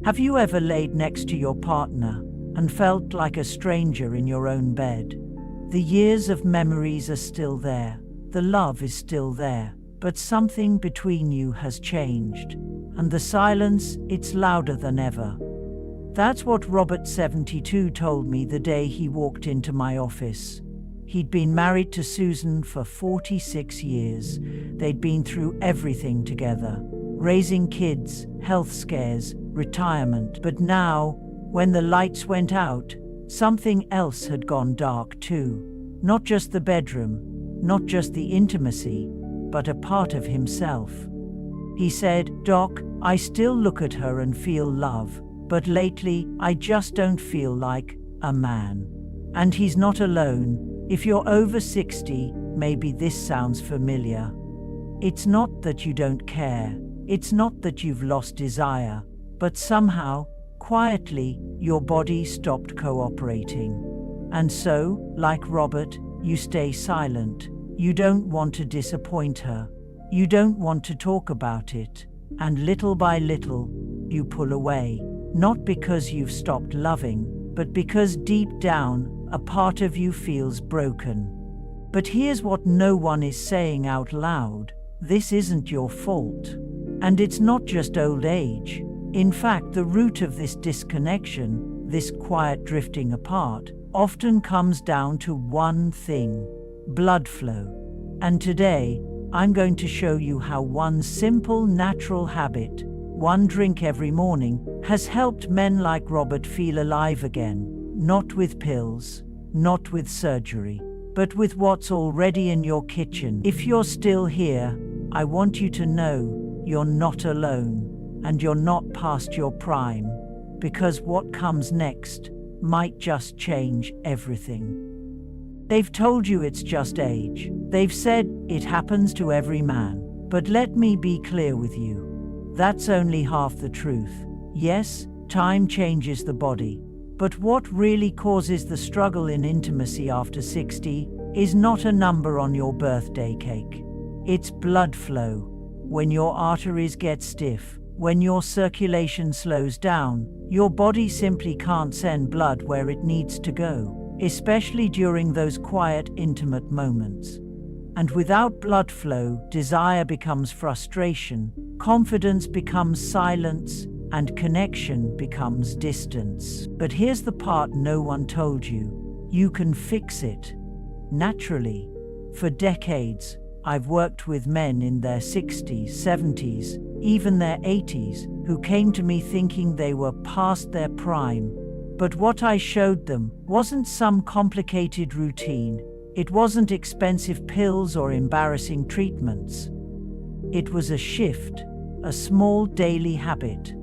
Have you ever laid next to your partner and felt like a stranger in your own bed? The years of memories are still there, the love is still there, but something between you has changed, and the silence, it's louder than ever. That's what Robert, 72, told me the day he walked into my office. He'd been married to Susan for 46 years. They'd been through everything together, raising kids, health scares, retirement. But now, when the lights went out, something else had gone dark too. Not just the bedroom, not just the intimacy, but a part of himself. He said, "Doc, I still look at her and feel love, but lately I just don't feel like a man." And he's not alone. If you're over 60, maybe this sounds familiar. It's not that you don't care, it's not that you've lost desire, but somehow, quietly, your body stopped cooperating. And so, like Robert, you stay silent. You don't want to disappoint her. You don't want to talk about it. And little by little, you pull away. Not because you've stopped loving, but because deep down, a part of you feels broken. But here's what no one is saying out loud. This isn't your fault. And it's not just old age. In fact, the root of this disconnection, this quiet drifting apart, often comes down to one thing: blood flow. And today, I'm going to show you how one simple, natural habit, one drink every morning, has helped men like Robert feel alive again. Not with pills, not with surgery, but with what's already in your kitchen. If you're still here, I want you to know you're not alone, and you're not past your prime, because what comes next might just change everything. They've told you it's just age. They've said it happens to every man. But let me be clear with you. That's only half the truth. Yes, time changes the body. But what really causes the struggle in intimacy after 60 is not a number on your birthday cake. It's blood flow. When your arteries get stiff, when your circulation slows down, your body simply can't send blood where it needs to go, especially during those quiet, intimate moments. And without blood flow, desire becomes frustration, confidence becomes silence, and connection becomes distance. But here's the part no one told you. You can fix it. Naturally. For decades, I've worked with men in their 60s, 70s, even their 80s, who came to me thinking they were past their prime. But what I showed them wasn't some complicated routine. It wasn't expensive pills or embarrassing treatments. It was a shift, a small daily habit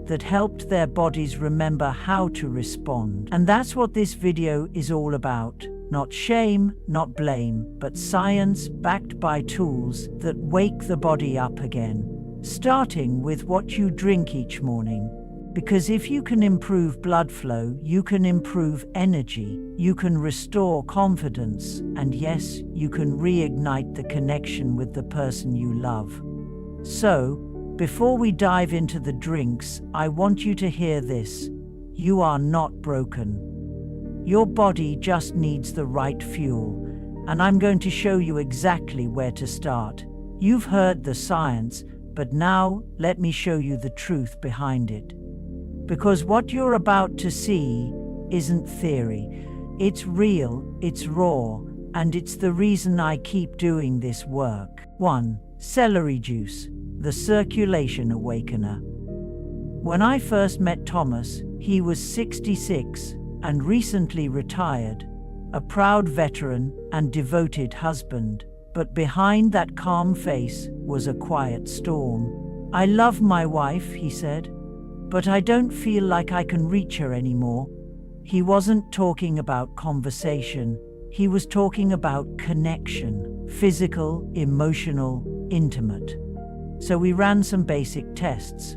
that helped their bodies remember how to respond. And that's what this video is all about. Not shame, not blame, but science backed by tools that wake the body up again. Starting with what you drink each morning. Because if you can improve blood flow, you can improve energy, you can restore confidence, and yes, you can reignite the connection with the person you love. So, before we dive into the drinks, I want you to hear this. You are not broken. Your body just needs the right fuel, and I'm going to show you exactly where to start. You've heard the science, but now let me show you the truth behind it. Because what you're about to see isn't theory. It's real, it's raw, and it's the reason I keep doing this work. 1. Celery juice, the circulation awakener. When I first met Thomas, he was 66 and recently retired, a proud veteran and devoted husband. But behind that calm face was a quiet storm. "I love my wife," he said, "but I don't feel like I can reach her anymore." He wasn't talking about conversation. He was talking about connection, physical, emotional, intimate. So we ran some basic tests.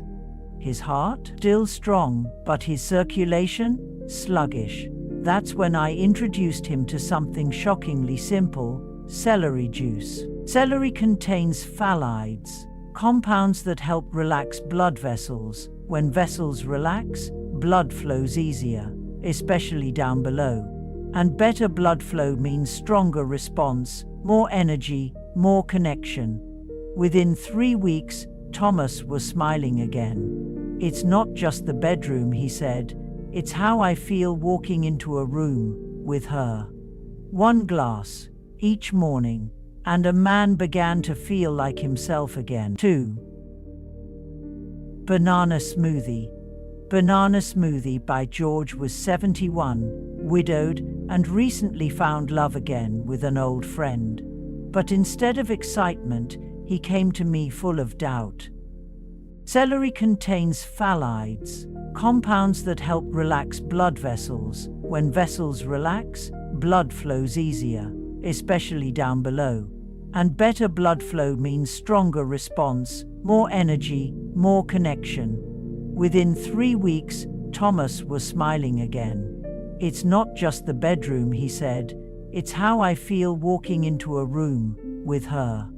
His heart, still strong, but his circulation, sluggish. That's when I introduced him to something shockingly simple: celery juice. Celery contains phthalates, compounds that help relax blood vessels. When vessels relax, blood flows easier, especially down below. And better blood flow means stronger response, more energy, more connection. Within 3 weeks, Thomas was smiling again. "It's not just the bedroom," he said. "It's how I feel walking into a room with her." 1 glass each morning, and a man began to feel like himself again. 2. Banana smoothie. Banana Smoothie by George was 71, widowed, and recently found love again with an old friend. But instead of excitement, he came to me full of doubt. Celery contains phthalates, compounds that help relax blood vessels. When vessels relax, blood flows easier, especially down below. And better blood flow means stronger response, more energy, more connection. Within 3 weeks, Thomas was smiling again. "It's not just the bedroom," he said. "It's how I feel walking into a room with her."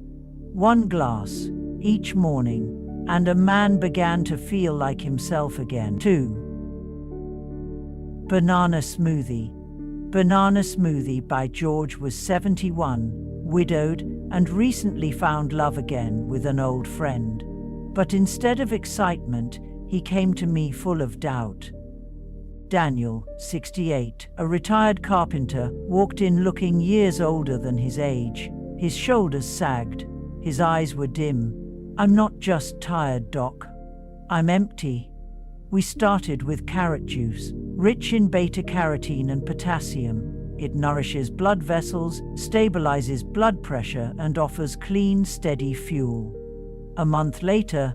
1 glass each morning, and a man began to feel like himself again. 2. Banana smoothie. Banana Smoothie by George was 71, widowed, and recently found love again with an old friend. But instead of excitement, he came to me full of doubt. Daniel, 68, a retired carpenter, walked in looking years older than his age. His shoulders sagged. His eyes were dim. "I'm not just tired, Doc. I'm empty." We started with carrot juice, rich in beta-carotene and potassium. It nourishes blood vessels, stabilizes blood pressure, and offers clean, steady fuel. A month later,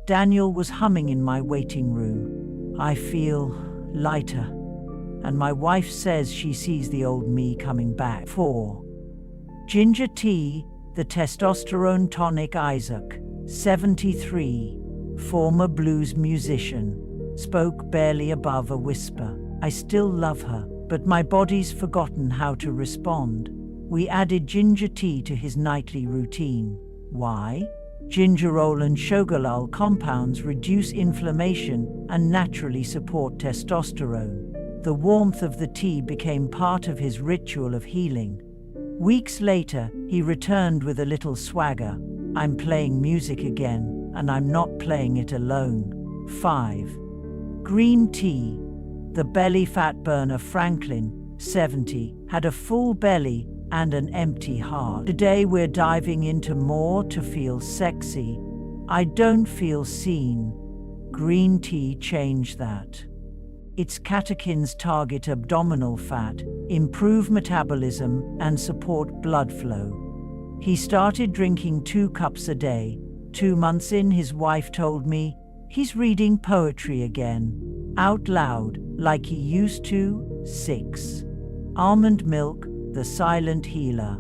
Daniel was humming in my waiting room. "I feel lighter." And my wife says she sees the old me coming back. 4. Ginger tea, the testosterone tonic. Isaac, 73, former blues musician, spoke barely above a whisper. "I still love her, but my body's forgotten how to respond." We added ginger tea to his nightly routine. Why? Gingerol and shogalol compounds reduce inflammation and naturally support testosterone. The warmth of the tea became part of his ritual of healing. Weeks later, he returned with a little swagger. "I'm playing music again, and I'm not playing it alone." 5. Green tea. The belly fat burner. Franklin, 70, had a full belly and an empty heart. Today we're diving into more to feel sexy. I don't feel seen. Green tea changed that. Its catechins target abdominal fat, improve metabolism, and support blood flow. He started drinking 2 cups a day. 2 months in, his wife told me, "He's reading poetry again, out loud, like he used to." 6. Almond milk, the silent healer.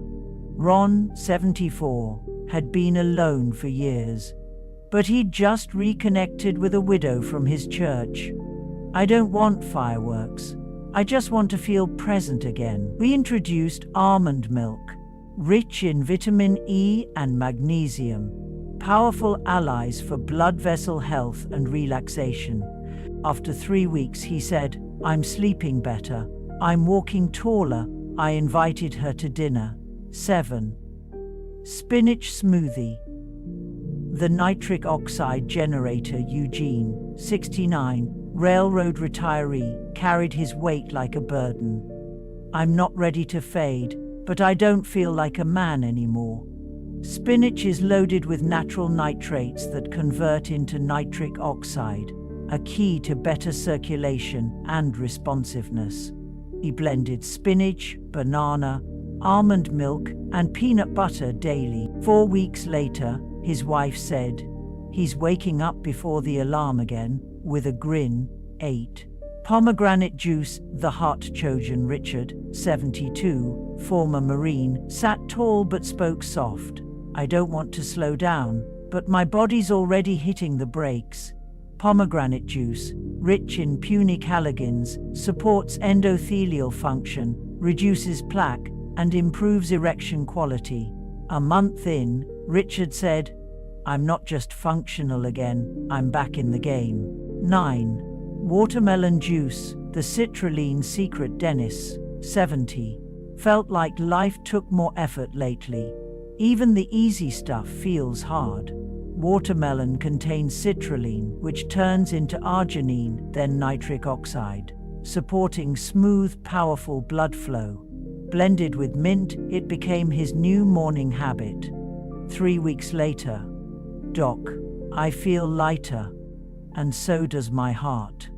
Ron, 74, had been alone for years, but he'd just reconnected with a widow from his church. "I don't want fireworks. I just want to feel present again." We introduced almond milk, rich in vitamin E and magnesium, powerful allies for blood vessel health and relaxation. After 3 weeks, he said, "I'm sleeping better. I'm walking taller." I invited her to dinner. 7. Spinach smoothie. The nitric oxide generator. Eugene, 69, railroad retiree, carried his weight like a burden. "I'm not ready to fade, but I don't feel like a man anymore." Spinach is loaded with natural nitrates that convert into nitric oxide, a key to better circulation and responsiveness. He blended spinach, banana, almond milk, and peanut butter daily. 4 weeks later, his wife said, "He's waking up before the alarm again," with a grin. 8. Pomegranate juice. The hot Trojan. Richard, 72, former Marine, sat tall but spoke soft. "I don't want to slow down, but my body's already hitting the brakes." Pomegranate juice, rich in punic halogens, supports endothelial function, reduces plaque, and improves erection quality. A month in, Richard said, I'm not just functional again, I'm back in the game. 9. Watermelon juice, the citrulline secret. Dennis, 70. Felt like life took more effort lately. Even the easy stuff feels hard. Watermelon contains citrulline, which turns into arginine, then nitric oxide, supporting smooth, powerful blood flow. Blended with mint, it became his new morning habit. 3 weeks later, Doc, I feel lighter, and so does my heart.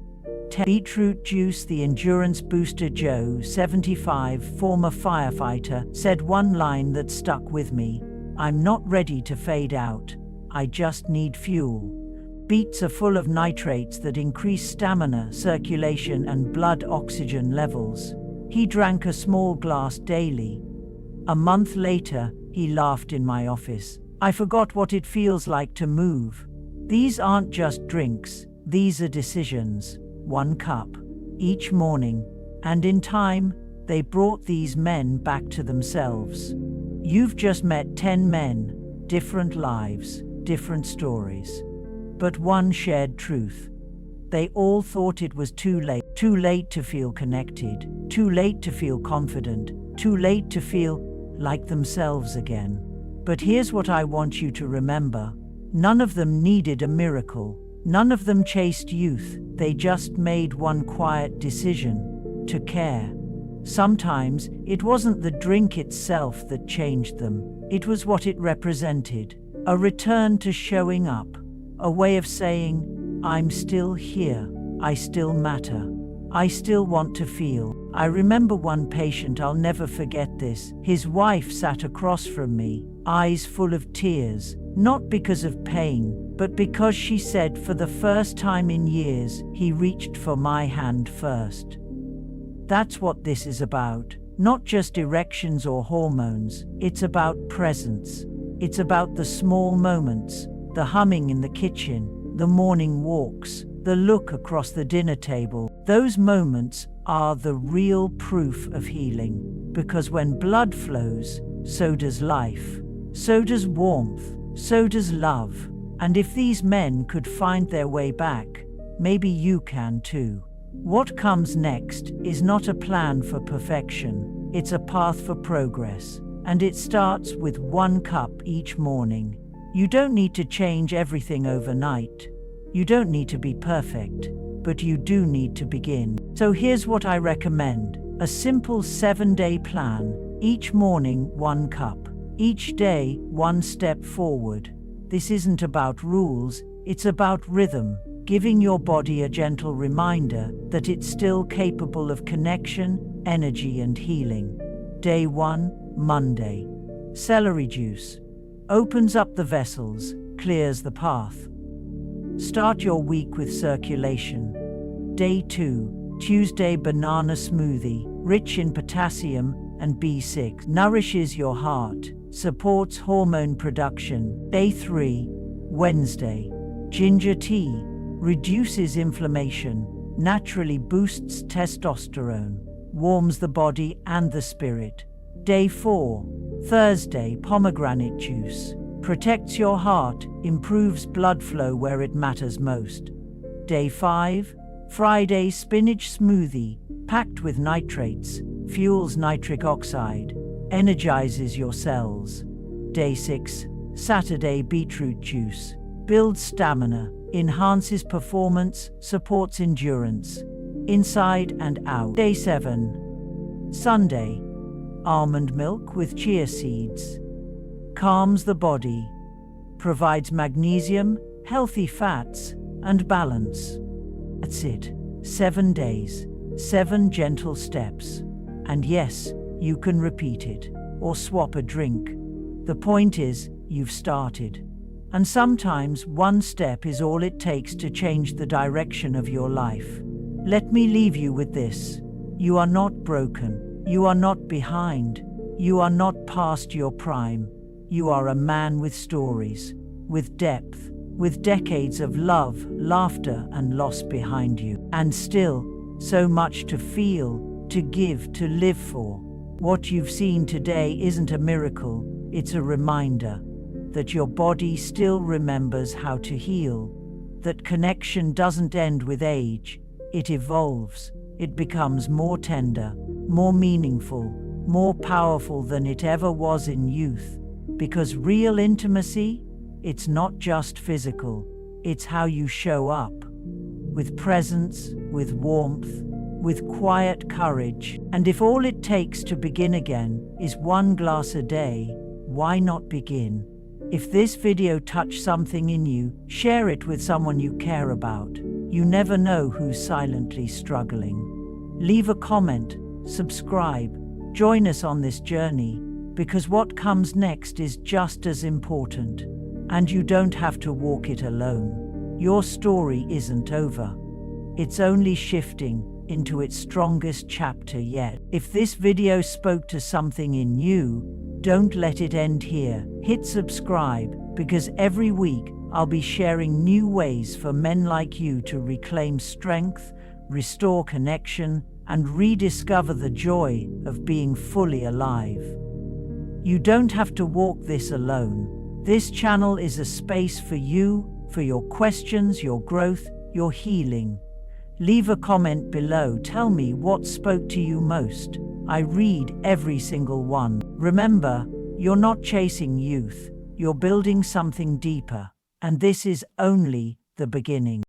10. Beetroot juice, the endurance booster. Joe, 75, former firefighter, said one line that stuck with me: I'm not ready to fade out, I just need fuel. Beets are full of nitrates that increase stamina, circulation, and blood oxygen levels. He drank a small glass daily. A month later, he laughed in my office. I forgot what it feels like to move. These aren't just drinks, these are decisions. 1 cup each morning. And in time, they brought these men back to themselves. You've just met 10 men, different lives, different stories. But one shared truth. They all thought it was too late. Too late to feel connected, too late to feel confident, too late to feel like themselves again. But here's what I want you to remember. None of them needed a miracle. None of them chased youth. They just made one quiet decision: to care. Sometimes it wasn't the drink itself that changed them. It was what it represented. A return to showing up. A way of saying, I'm still here. I still matter. I still want to feel. I remember one patient, I'll never forget this. His wife sat across from me, eyes full of tears, not because of pain, but because she said for the first time in years, he reached for my hand first. That's what this is about. Not just erections or hormones. It's about presence. It's about the small moments, the humming in the kitchen, the morning walks, the look across the dinner table. Those moments are the real proof of healing. Because when blood flows, so does life. So does warmth. So does love. And if these men could find their way back, maybe you can too. What comes next is not a plan for perfection. It's a path for progress. And it starts with 1 cup each morning. You don't need to change everything overnight. You don't need to be perfect, but you do need to begin. So here's what I recommend: a simple 7-day plan. Each morning, 1 cup. Each day, 1 step forward. This isn't about rules, it's about rhythm, giving your body a gentle reminder that it's still capable of connection, energy, and healing. Day 1, Monday. Celery juice. Opens up the vessels, clears the path. Start your week with circulation. Day 2, Tuesday. Banana smoothie, rich in potassium and B6, nourishes your heart, supports hormone production. Day 3, Wednesday. Ginger tea, reduces inflammation, naturally boosts testosterone, warms the body and the spirit. Day 4, Thursday. Pomegranate juice, protects your heart, improves blood flow where it matters most. Day 5, Friday. Spinach smoothie, packed with nitrates, fuels nitric oxide, energizes your cells. Day 6, Saturday. Beetroot juice, builds stamina, enhances performance, supports endurance, inside and out. Day 7, Sunday. Almond milk with chia seeds, calms the body, provides magnesium, healthy fats, and balance. That's it. 7 days, 7 gentle steps. And yes, you can repeat it, or swap a drink. The point is, you've started. And sometimes 1 step is all it takes to change the direction of your life. Let me leave you with this. You are not broken. You are not behind. You are not past your prime. You are a man with stories, with depth, with decades of love, laughter, and loss behind you. And still, so much to feel, to give, to live for. What you've seen today isn't a miracle, it's a reminder. that your body still remembers how to heal, that connection doesn't end with age, it evolves, it becomes more tender, more meaningful, more powerful than it ever was in youth. Because real intimacy, it's not just physical, it's how you show up. With presence, with warmth, with quiet courage. And if all it takes to begin again is 1 glass a day, why not begin? If this video touched something in you, share it with someone you care about. You never know who's silently struggling. Leave a comment, subscribe, join us on this journey, because what comes next is just as important. And you don't have to walk it alone. Your story isn't over. It's only shifting into its strongest chapter yet. If this video spoke to something in you, don't let it end here. Hit subscribe, because every week I'll be sharing new ways for men like you to reclaim strength, restore connection, and rediscover the joy of being fully alive. You don't have to walk this alone. This channel is a space for you, for your questions, your growth, your healing. Leave a comment below. Tell me what spoke to you most. I read every single one. Remember, you're not chasing youth, you're building something deeper, and this is only the beginning.